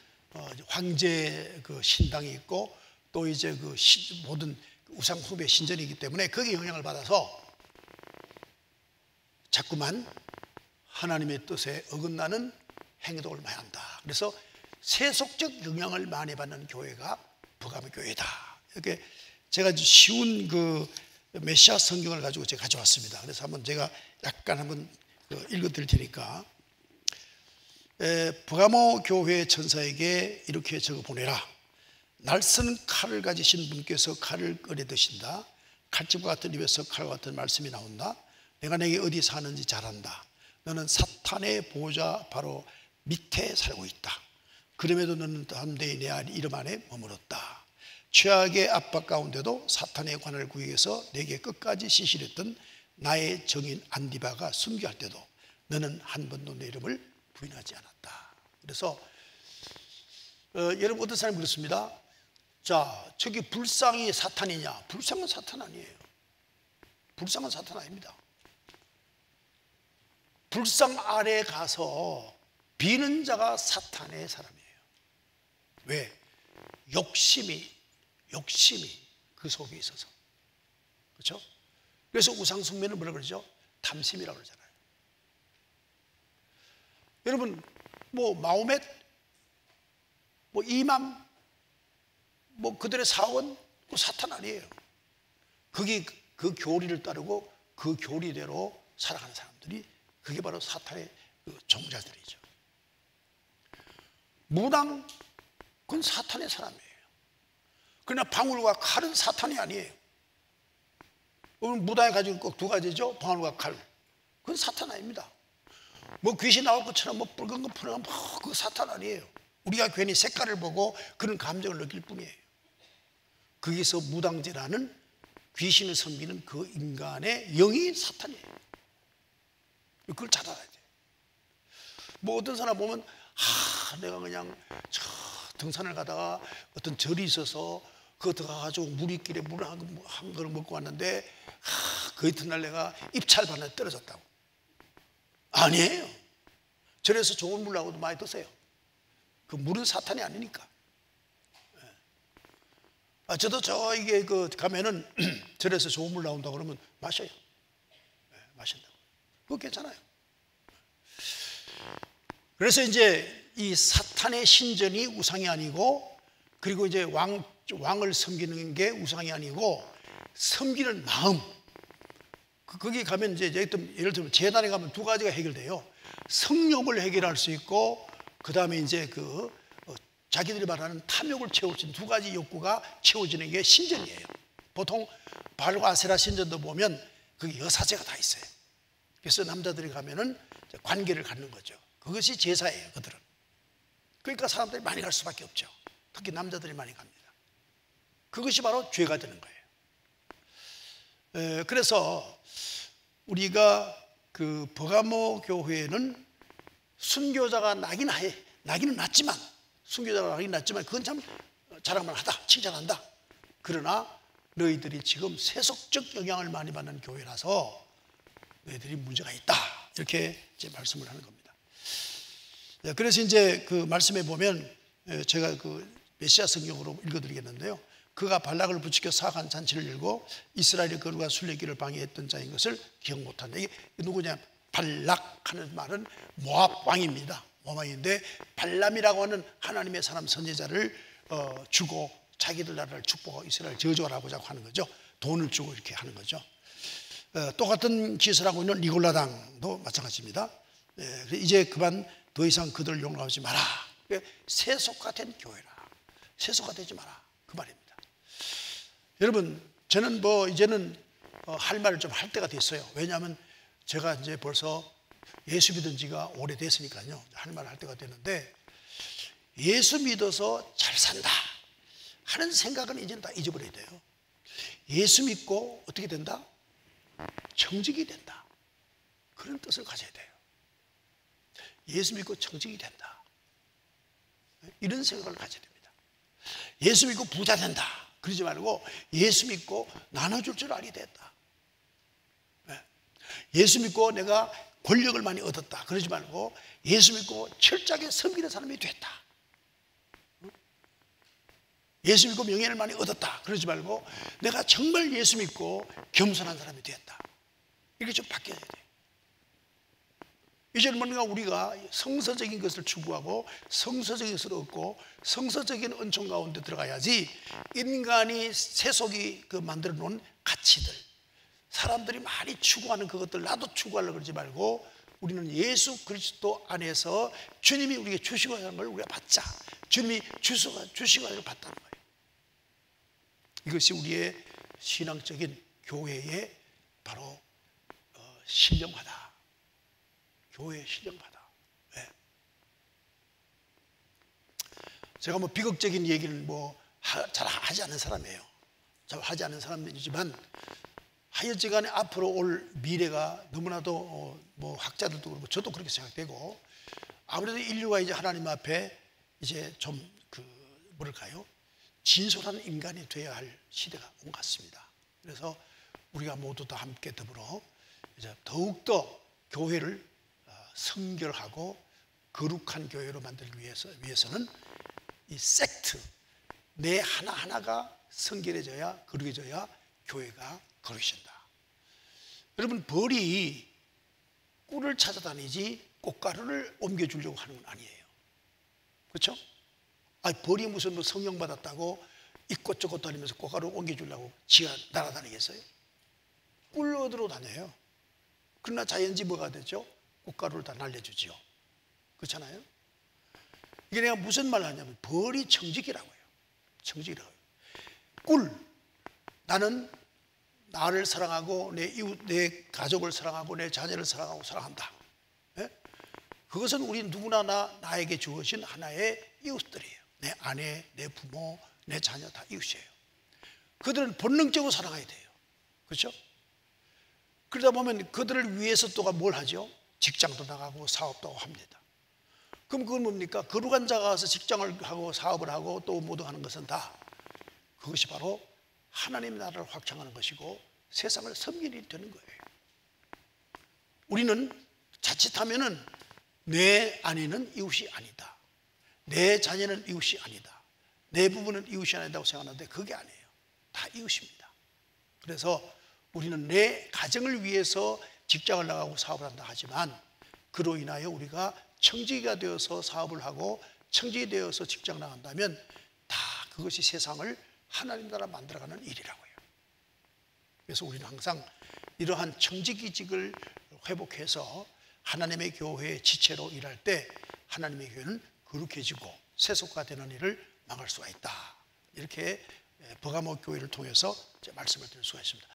황제 신당이 있고 또 이제 모든 우상 숭배 신전이기 때문에 거기에 영향을 받아서 자꾸만 하나님의 뜻에 어긋나는 행동을 많이 한다. 그래서 세속적 영향을 많이 받는 교회가 버가모 교회다. 이렇게 제가 쉬운 메시아 성경을 가지고 제가 가져왔습니다. 그래서 한번 제가 약간 한번 읽어 드릴 테니까. 버가모 교회 천사에게 이렇게 적어 보내라. 날선 칼을 가지신 분께서 칼을 꺼내 드신다. 칼집과 같은 입에서 칼과 같은 말씀이 나온다. 내가 내게 어디 사는지 잘 안다. 너는 사탄의 보호자 바로 밑에 살고 있다. 그럼에도 너는 담대히 내 이름 안에 머물렀다. 최악의 압박 가운데도 사탄의 관을 구하기 위해서 내게 끝까지 시실했던 나의 정인 안디바가 순교할 때도 너는 한 번도 내 이름을 부인하지 않았다. 그래서 여러분 어떤 사람이 그렇습니다. 자, 저기 불상이 사탄이냐? 불상은 사탄 아니에요. 불상은 사탄 아닙니다. 불상 아래 가서 비는 자가 사탄의 사람이에요. 왜? 욕심이 그 속에 있어서. 그렇죠? 그래서 우상숭배는 뭐라 그러죠? 탐심이라고 그러잖아요. 여러분 마호멧, 이맘, 그들의 사원 사탄 아니에요. 그 교리를 따르고 그 교리대로 살아가는 사람들이 그게 바로 사탄의 종자들이죠. 무당, 그건 사탄의 사람이에요. 그러나 방울과 칼은 사탄이 아니에요. 무당이 가지고 꼭 두 가지죠. 방울과 칼. 그건 사탄 아닙니다. 귀신 나올 것처럼 붉은 거 푸는 거 그거 사탄 아니에요. 우리가 괜히 색깔을 보고 그런 감정을 느낄 뿐이에요. 거기서 무당제라는 귀신을 섬기는 그 인간의 영이 사탄이에요. 그걸 잘 알아야 돼요. 어떤 사람 보면 내가 그냥 저 등산을 가다가 어떤 절이 있어서 그거 들어가가지고 무리길에 물 한 그릇 먹고 왔는데 그 이튿날 내가 입찰 바늘에 떨어졌다고. 아니에요. 절에서 좋은 물 나오도 많이 드세요. 그 물은 사탄이 아니니까. 저도 이게 가면은 절에서 좋은 물 나온다 그러면 마셔요. 마신다고. 그거 괜찮아요. 그래서 이제 이 사탄의 신전이 우상이 아니고, 그리고 이제 왕을 섬기는 게 우상이 아니고 섬기는 마음. 거기 가면 이제 예를 들면 제단에 가면 두 가지가 해결돼요. 성욕을 해결할 수 있고, 그 다음에 이제 자기들이 말하는 탐욕을 채울 수 있는 두 가지 욕구가 채워지는 게 신전이에요. 보통 바알과 아세라 신전도 보면 거기 여사제가 다 있어요. 그래서 남자들이 가면은 관계를 갖는 거죠. 그것이 제사예요, 그들은. 그러니까 사람들이 많이 갈 수밖에 없죠. 특히 남자들이 많이 갑니다. 그것이 바로 죄가 되는 거예요. 그래서 우리가 버가모 교회는 순교자가 나기는 났지만, 순교자가 나기는 났지만 그건 참 자랑만 하다, 칭찬한다. 그러나 너희들이 지금 세속적 영향을 많이 받는 교회라서 너희들이 문제가 있다, 이렇게 이제 말씀을 하는 겁니다. 그래서 이제 그 말씀에 보면 제가 그 메시아 성경으로 읽어드리겠는데요. 그가 발락을 부추겨 사악한 잔치를 열고 이스라엘의 거룩한 순례길을 방해했던 자인 것을 기억 못한다. 이게 누구냐? 발락하는 말은 모압 왕입니다. 모압 왕인데 발람이라고 하는 하나님의 사람 선지자를 주고 자기들 나라를 축복하고 이스라엘 저주하라고 하는 거죠. 돈을 주고 이렇게 하는 거죠. 똑같은 짓을 하고 있는 니골라당도 마찬가지입니다. 이제 그만 더 이상 그들을 용납하지 마라. 세속화된 교회라. 세속화되지 마라, 그 말입니다. 여러분, 저는 이제는 할 말을 좀 할 때가 됐어요. 왜냐하면 제가 이제 벌써 예수 믿은 지가 오래됐으니까요. 할 말을 할 때가 됐는데, 예수 믿어서 잘 산다 하는 생각은 이제는 다 잊어버려야 돼요. 예수 믿고 어떻게 된다? 정직이 된다, 그런 뜻을 가져야 돼요. 예수 믿고 정직이 된다, 이런 생각을 가져야 됩니다. 예수 믿고 부자 된다 그러지 말고 예수 믿고 나눠줄 줄 알게 됐다. 예수 믿고 내가 권력을 많이 얻었다 그러지 말고 예수 믿고 철저하게 섬기는 사람이 됐다. 예수 믿고 명예를 많이 얻었다 그러지 말고 내가 정말 예수 믿고 겸손한 사람이 되었다. 이렇게 좀 바뀌어야 돼요. 이제는 뭔가 우리가 성서적인 것을 추구하고 성서적인 것을 얻고 성서적인 은총 가운데 들어가야지, 인간이 세속이 만들어 놓은 가치들, 사람들이 많이 추구하는 그것들 나도 추구하려고 그러지 말고 우리는 예수 그리스도 안에서 주님이 우리에게 주시고 하는 걸 우리가 받자. 주님이 주시고 하는 걸 받다는 거예요. 이것이 우리의 신앙적인 교회의 바로 신령하다. 교회의 신령하다. 왜? 제가 비극적인 얘기는 잘 하지 않는 사람이에요. 잘 하지 않는 사람이지만 하여튼간에 앞으로 올 미래가 너무나도 학자들도 그렇고 저도 그렇게 생각되고, 아무래도 인류가 이제 하나님 앞에 이제 좀 뭐랄까요? 진솔한 인간이 되어야 할 시대가 온 것 같습니다. 그래서 우리가 모두 다 함께 더불어 이제 더욱더 교회를 성결하고 거룩한 교회로 만들기 위해서는 이 섹트 내 하나하나가 성결해져야, 거룩해져야 교회가 거룩해진다. 여러분, 벌이 꿀을 찾아다니지 꽃가루를 옮겨주려고 하는 건 아니에요. 그렇죠? 벌이 무슨 성령 받았다고 이곳저곳 다니면서 꽃가루 옮겨주려고 지가 날아다니겠어요? 꿀 얻으러 다녀요. 그러나 자연지 뭐가 되죠? 꽃가루를 다 날려주지요. 그렇잖아요? 이게 내가 무슨 말을 하냐면 벌이 정직이라고 해요. 정직이라고 해요. 꿀, 나는 나를 사랑하고 내 이웃, 내 가족을 사랑하고 내 자녀를 사랑하고 사랑한다. 네? 그것은 우리 누구나 나에게 주어진 하나의 이웃들이에요. 내 아내, 내 부모, 내 자녀 다 이웃이에요. 그들은 본능적으로 사랑해야 돼요. 그렇죠? 그러다 보면 그들을 위해서 또가 뭘 하죠? 직장도 나가고 사업도 하고 합니다. 그럼 그건 뭡니까? 거룩한 자가 가서 직장을 하고 사업을 하고 또 모두 하는 것은 다 그것이 바로 하나님 나라를 확장하는 것이고 세상을 섬기는 일이 되는 거예요. 우리는 자칫하면은 내 아내는 이웃이 아니다, 내 자녀는 이웃이 아니다, 내 부부는 이웃이 아니다고 생각하는데 그게 아니에요. 다 이웃입니다. 그래서 우리는 내 가정을 위해서 직장을 나가고 사업을 한다 하지만 그로 인하여 우리가 청지기가 되어서 사업을 하고 청지기 되어서 직장 나간다면 다 그것이 세상을 하나님 나라 만들어가는 일이라고요. 그래서 우리는 항상 이러한 청지기직을 회복해서 하나님의 교회의 지체로 일할 때 하나님의 교회는 거룩해지고 세속화되는 일을 막을 수가 있다. 이렇게 버가모 교회를 통해서 말씀을 드릴 수가 있습니다.